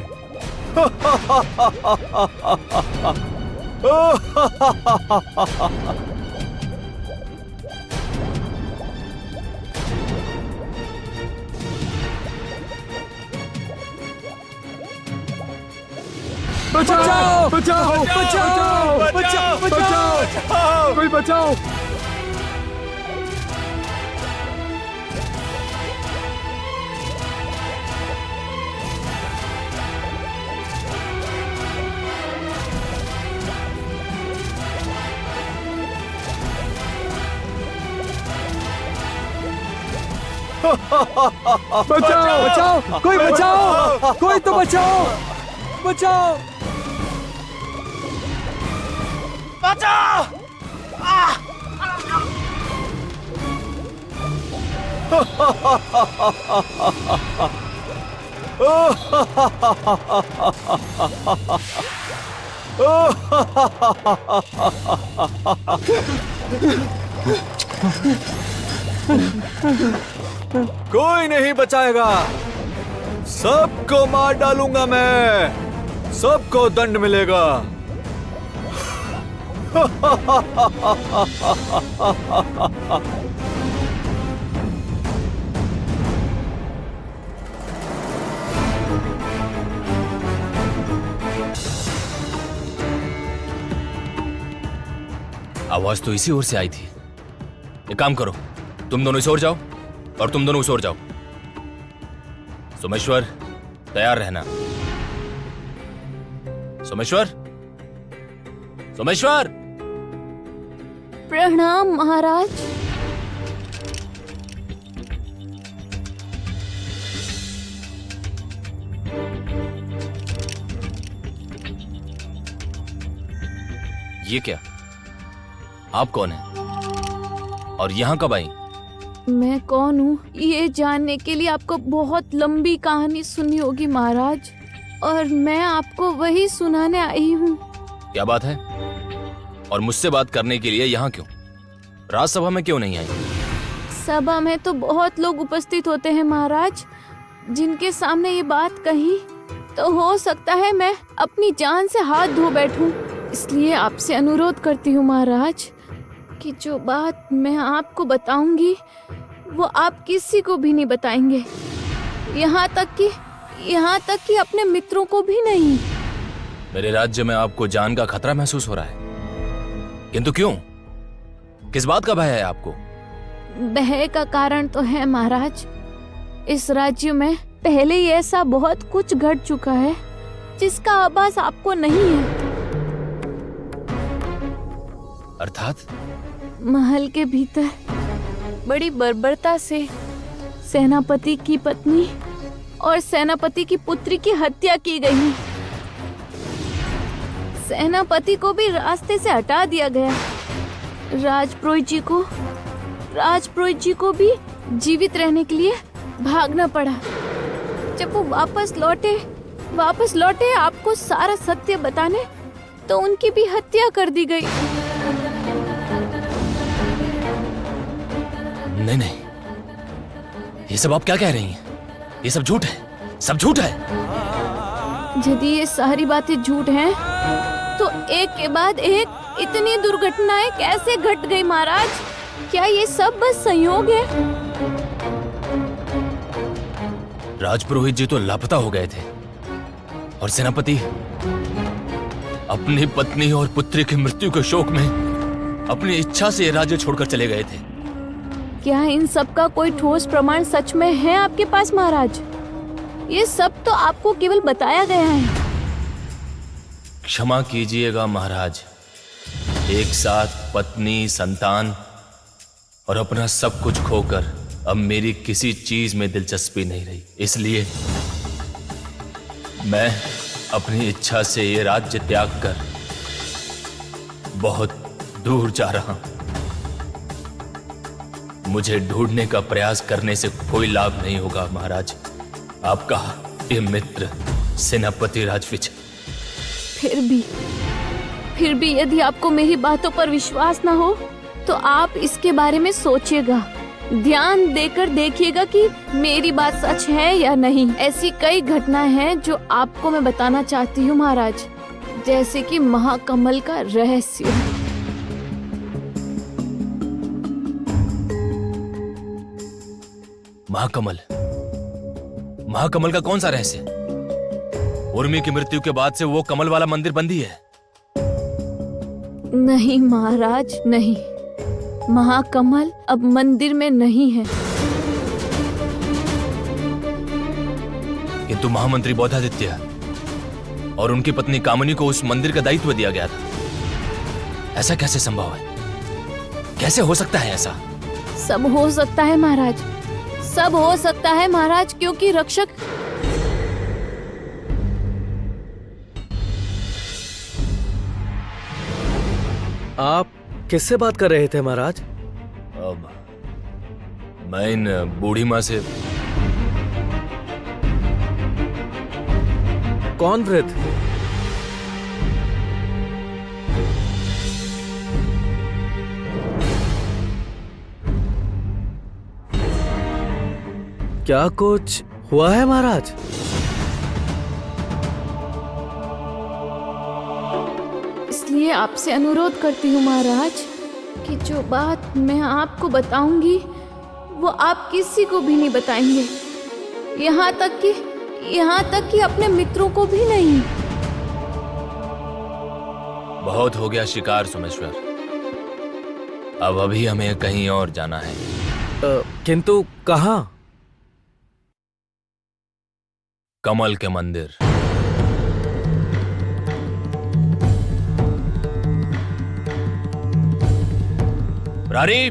बचाओ, बचाओ, बचाओ, बचाओ, बचाओ, कोई बचाओ। बचाओ, बचाओ, कोई बचाओ, कोई तो बचाओ, बचाओ, बचाओ। कोई नहीं बचाएगा। सबको मार डालूंगा मैं। सबको दंड मिलेगा। आवाज तो इसी ओर से आई थी। एक काम करो, तुम दोनों इस ओर जाओ और तुम दोनों उस ओर जाओ। सोमेश्वर, तैयार रहना। सोमेश्वर, सोमेश्वर। प्रणाम महाराज। ये क्या? आप कौन हैं? और यहाँ कब आई? मैं कौन हूँ ये जानने के लिए आपको बहुत लंबी कहानी सुननी होगी महाराज, और मैं आपको वही सुनाने आई हूँ। क्या बात है? और मुझसे बात करने के लिए यहाँ क्यों? राजसभा में क्यों नहीं आई? सभा में तो बहुत लोग उपस्थित होते हैं महाराज, जिनके सामने ये बात कही तो हो सकता है मैं अपनी जान से हाथ धो बैठूं। इसलिए आपसे अनुरोध करती हूँ महाराज कि जो बात मैं आपको बताऊंगी वो आप किसी को भी नहीं बताएंगे, यहाँ तक कि अपने मित्रों को भी नहीं। मेरे राज्य में आपको जान का खतरा महसूस हो रहा है, किंतु क्यों? किस बात का भय है आपको? भय का कारण तो है महाराज, इस राज्य में पहले ही ऐसा बहुत कुछ घट चुका है जिसका आभास आपको नहीं है। अर्थात? महल के भीतर बड़ी बर्बरता से सेनापति की पत्नी और सेनापति की पुत्री की हत्या की गई। सेनापति को भी रास्ते से हटा दिया गया। राजपुरोहित जी को भी जीवित रहने के लिए भागना पड़ा। जब वो वापस लौटे आपको सारा सत्य बताने, तो उनकी भी हत्या कर दी गई। नहीं, ये सब आप क्या कह रही हैं? ये सब झूठ है, सब झूठ है। यदि ये सारी बातें झूठ हैं, तो एक के बाद एक इतनी दुर्घटनाएं कैसे घट गई महाराज? क्या ये सब बस संयोग है? राजपुरोहित जी तो लापता हो गए थे और सेनापति अपनी पत्नी और पुत्री की मृत्यु के शोक में अपनी इच्छा से ये राज्य छोड़कर चले गए थे। क्या इन सब का कोई ठोस प्रमाण सच में है आपके पास महाराज? ये सब तो आपको केवल बताया गया है। क्षमा कीजिएगा महाराज, एक साथ पत्नी, संतान और अपना सब कुछ खोकर अब मेरी किसी चीज में दिलचस्पी नहीं रही। इसलिए मैं अपनी इच्छा से ये राज्य त्याग कर बहुत दूर जा रहा हूं। मुझे ढूंढने का प्रयास करने से कोई लाभ नहीं होगा महाराज। आपका ये मित्र सेनापति राजविजय। फिर भी यदि आपको मेरी बातों पर विश्वास ना हो, तो आप इसके बारे में सोचिएगा, ध्यान देकर देखिएगा कि मेरी बात सच है या नहीं। ऐसी कई घटनाएं हैं जो आपको मैं बताना चाहती हूँ महाराज, जैसे कि महाकमल का रहस्य। महाकमल का कौन सा रहस्य? उर्मी की मृत्यु के बाद से वो कमल वाला मंदिर बंद ही है। नहीं महाराज, नहीं, महाकमल अब मंदिर में नहीं है। किंतु महामंत्री बौद्धादित्य और उनकी पत्नी कामिनी को उस मंदिर का दायित्व दिया गया था। ऐसा कैसे संभव है? कैसे हो सकता है ऐसा? सब हो सकता है महाराज, सब हो सकता है महाराज, क्योंकि रक्षक आप किससे बात कर रहे थे महाराज? अब मैं इन बूढ़ी माँ से। कौन वृद्ध? क्या कुछ हुआ है महाराज? इसलिए आपसे अनुरोध करती हूँ महाराज कि जो बात मैं आपको बताऊंगी वो आप किसी को भी नहीं बताएंगे, यहाँ तक कि अपने मित्रों को भी नहीं। बहुत हो गया शिकार सोमेश्वर, अब अभी हमें कहीं और जाना है। किंतु कहाँ? कमल के मंदिर। रानी,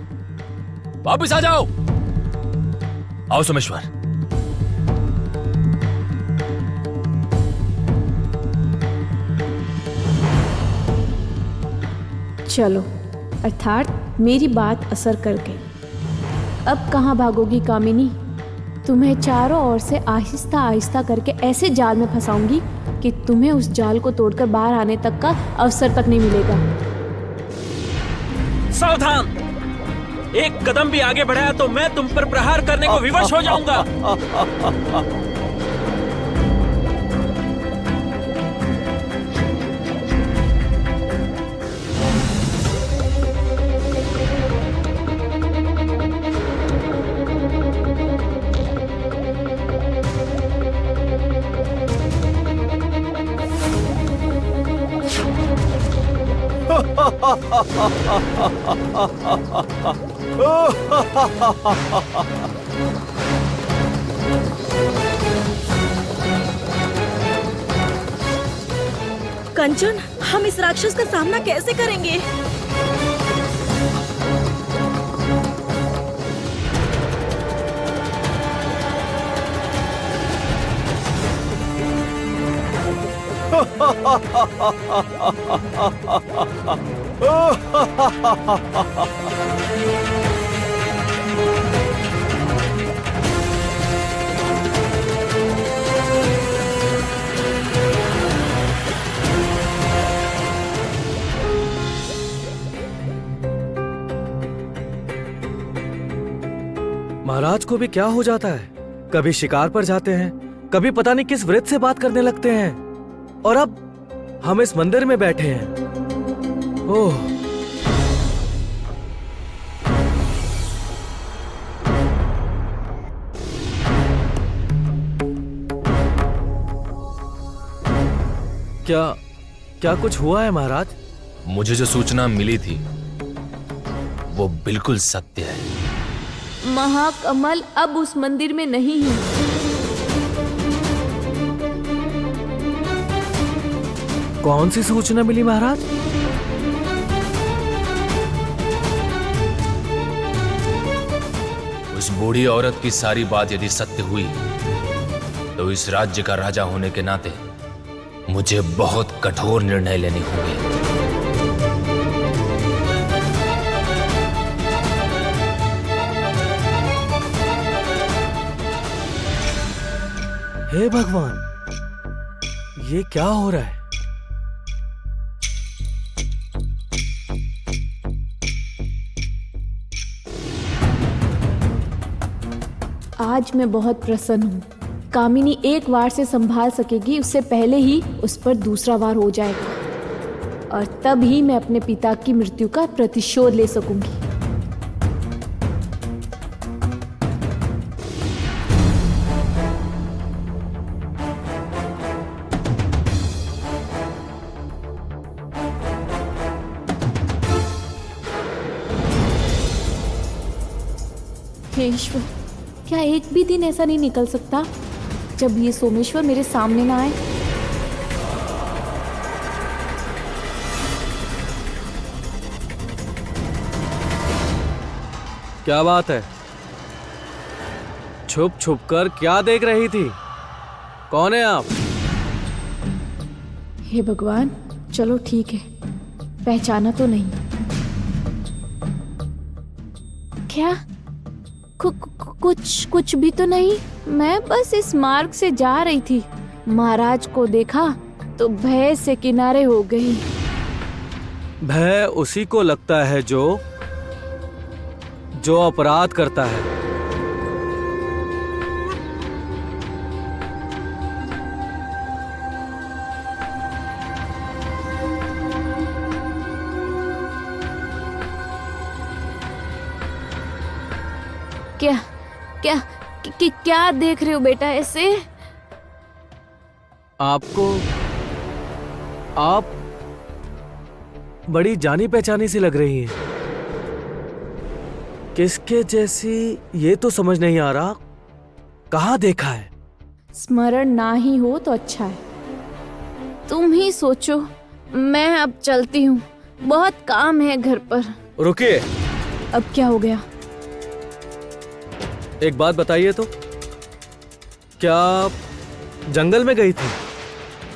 वापिस आ जाओ। आओ सोमेश्वर। चलो, अर्थात मेरी बात असर कर गई। अब कहाँ भागोगी कामिनी? तुम्हें चारों ओर से आहिस्ता आहिस्ता करके ऐसे जाल में फंसाऊंगी कि तुम्हें उस जाल को तोड़कर बाहर आने तक का अवसर तक नहीं मिलेगा। सावधान! एक कदम भी आगे बढ़ाया तो मैं तुम पर प्रहार करने को विवश हो जाऊंगा। कंचन, हम इस राक्षस का सामना कैसे करेंगे? महाराज को भी क्या हो जाता है, कभी शिकार पर जाते हैं, कभी पता नहीं किस व्रत से बात करने लगते हैं, और अब हम इस मंदिर में बैठे हैं। ओह, क्या कुछ हुआ है महाराज? मुझे जो सूचना मिली थी वो बिल्कुल सत्य है। महाकमल अब उस मंदिर में नहीं है। कौन सी सूचना मिली महाराज? उस बूढ़ी औरत की सारी बात यदि सत्य हुई तो इस राज्य का राजा होने के नाते मुझे बहुत कठोर निर्णय लेने होंगे। हे भगवान, ये क्या हो रहा है? आज मैं बहुत प्रसन्न हूँ। कामिनी एक वार से संभाल सकेगी, उससे पहले ही उस पर दूसरा वार हो जाएगा और तब ही मैं अपने पिता की मृत्यु का प्रतिशोध ले सकूंगी। हे ईश्वर, क्या एक भी दिन ऐसा नहीं निकल सकता जब ये सोमेश्वर मेरे सामने ना आए? क्या बात है? छुप छुप कर क्या देख रही थी? कौन है आप? हे भगवान, चलो ठीक है, पहचाना तो नहीं। क्या कुछ भी तो नहीं। मैं बस इस मार्ग से जा रही थी, महाराज को देखा तो भय से किनारे हो गई। भय उसी को लगता है जो अपराध करता है। क्या देख रहे हो बेटा ऐसे? आप बड़ी जानी पहचानी सी लग रही हैं। किसके जैसी ये तो समझ नहीं आ रहा। कहाँ देखा है? स्मरण ना ही हो तो अच्छा है। तुम ही सोचो। मैं अब चलती हूँ, बहुत काम है घर पर। रुकिए। अब क्या हो गया? एक बात बताइए तो, क्या आप जंगल में गई थी?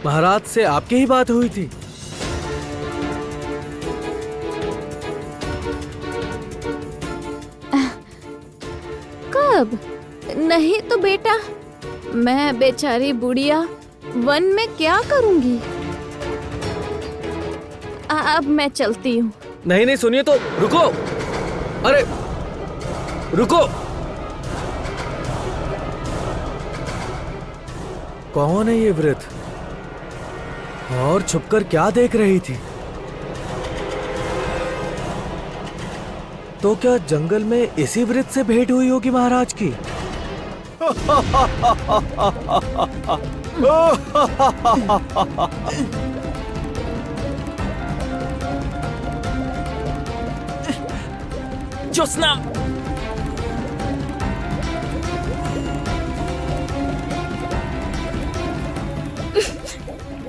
महाराज से आपकी ही बात हुई थी? कब? नहीं तो बेटा, मैं बेचारी बुढ़िया वन में क्या करूंगी? अब मैं चलती हूँ। नहीं सुनिए तो, रुको। अरे रुको। कौन है ये वृद्ध? और छुपकर क्या देख रही थी? तो क्या जंगल में इसी वृद्ध से भेंट हुई होगी महाराज की? ज्योत्सना,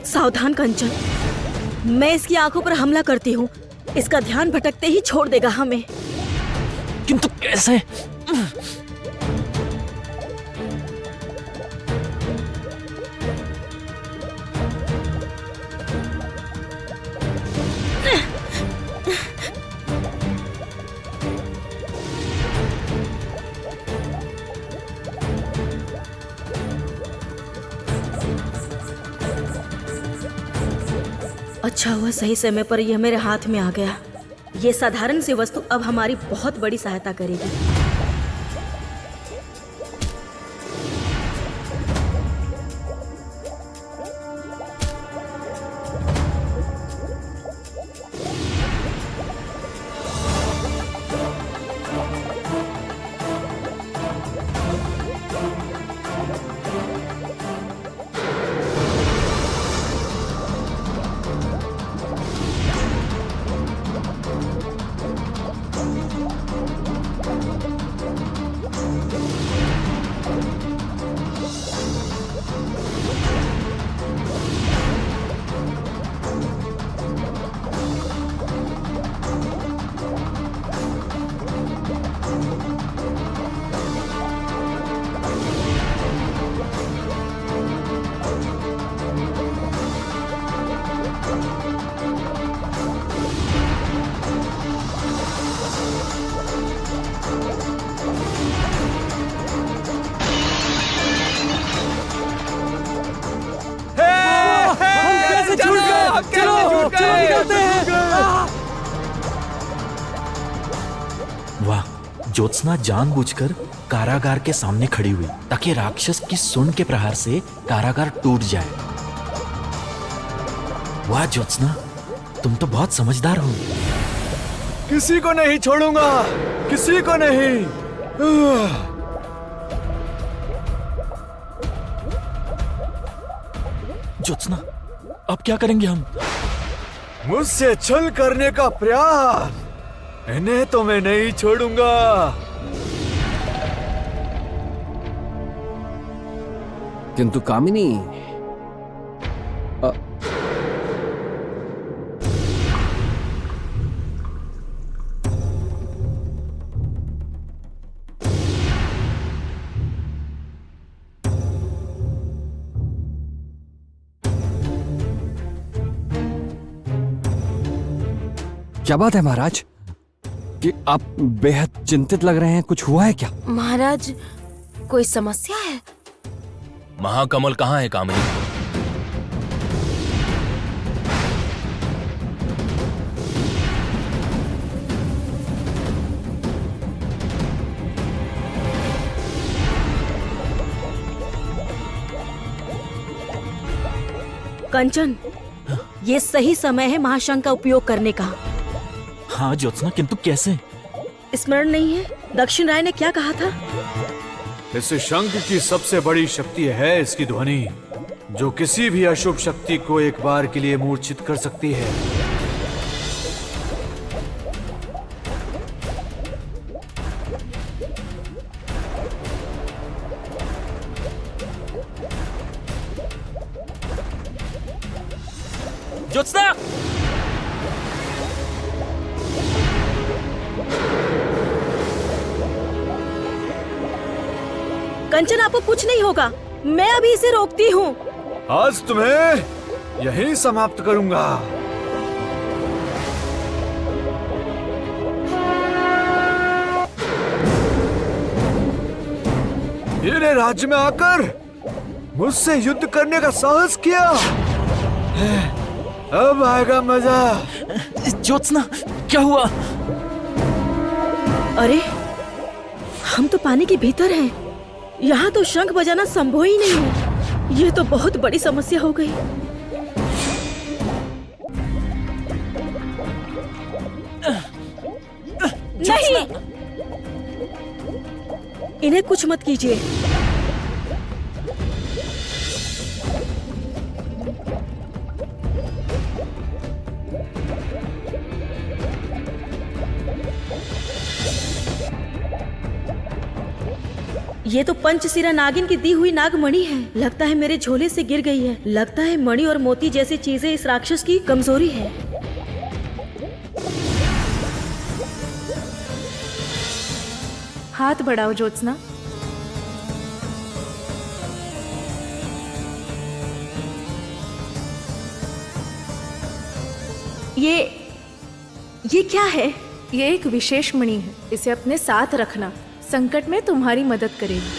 सावधान कंचन, मैं इसकी आंखों पर हमला करती हूँ। इसका ध्यान भटकते ही छोड़ देगा हमें। किंतु कैसे? अच्छा हुआ सही समय पर यह मेरे हाथ में आ गया। ये साधारण सी वस्तु अब हमारी बहुत बड़ी सहायता करेगी। वाह, ज्योत्सना जानबूझकर कारागार के सामने खड़ी हुई ताकि राक्षस की सुन के प्रहार से कारागार टूट जाए। वाह ज्योत्सना, तुम तो बहुत समझदार हो। किसी को नहीं छोड़ूंगा, किसी को नहीं। ज्योत्सना, अब क्या करेंगे हम? मुझसे छल करने का प्रयास, इन्हें तो मैं नहीं छोड़ूंगा। किंतु कामिनी, क्या बात है महाराज कि आप बेहद चिंतित लग रहे हैं? कुछ हुआ है क्या? महाराज, कोई समस्या है? महाकमल कहाँ है कामिनी? कंचन, ये सही समय है महाशंख का उपयोग करने का। हाँ ज्योत्सना, किंतु कैसे? स्मरण नहीं है दक्षिण राय ने क्या कहा था? इस शंख की सबसे बड़ी शक्ति है इसकी ध्वनि, जो किसी भी अशुभ शक्ति को एक बार के लिए मूर्छित कर सकती है। ज्योत्सना! कंचन, आपको कुछ नहीं होगा, मैं अभी इसे रोकती हूँ। आज तुम्हें यहीं समाप्त करूंगा। मेरे राज्य में आकर मुझसे युद्ध करने का साहस किया, अब आएगा मजा। ज्योत्सना, क्या हुआ? अरे, हम तो पानी के भीतर हैं। यहाँ तो शंख बजाना संभव ही नहीं है। ये तो बहुत बड़ी समस्या हो गई। नहीं, इन्हें कुछ मत कीजिए। ये तो पंचशिरा नागिन की दी हुई नागमणि है। लगता है मेरे झोले से गिर गई है। लगता है मणि और मोती जैसी चीजें इस राक्षस की कमजोरी है। हाथ बढ़ाओ ज्योत्सना। ये क्या है? ये एक विशेष मणि है, इसे अपने साथ रखना, संकट में तुम्हारी मदद करेगी।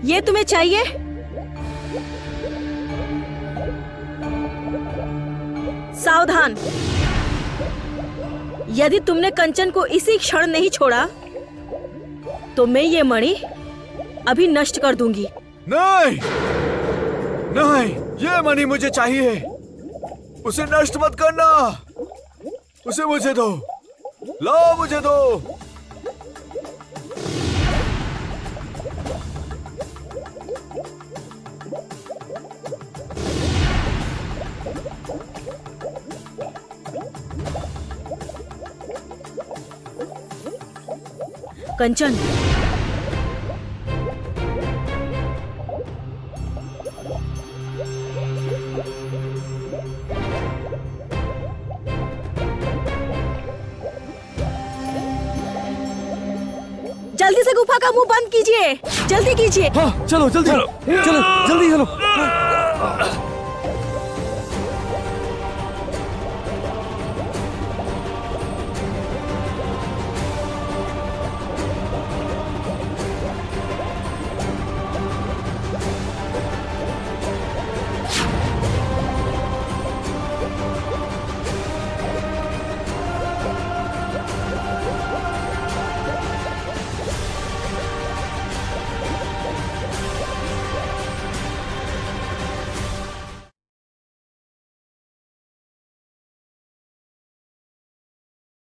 ये तुम्हें चाहिए? सावधान, यदि तुमने कंचन को इसी क्षण नहीं छोड़ा तो मैं ये मणि अभी नष्ट कर दूंगी। नहीं नहीं, ये मणि मुझे चाहिए। उसे नष्ट मत करना। उसे मुझे दो, लो मुझे दो। कंचन, जल्दी से गुफा का मुंह बंद कीजिए, जल्दी कीजिए। हाँ, चलो जल्दी चलो जल्दी चलो।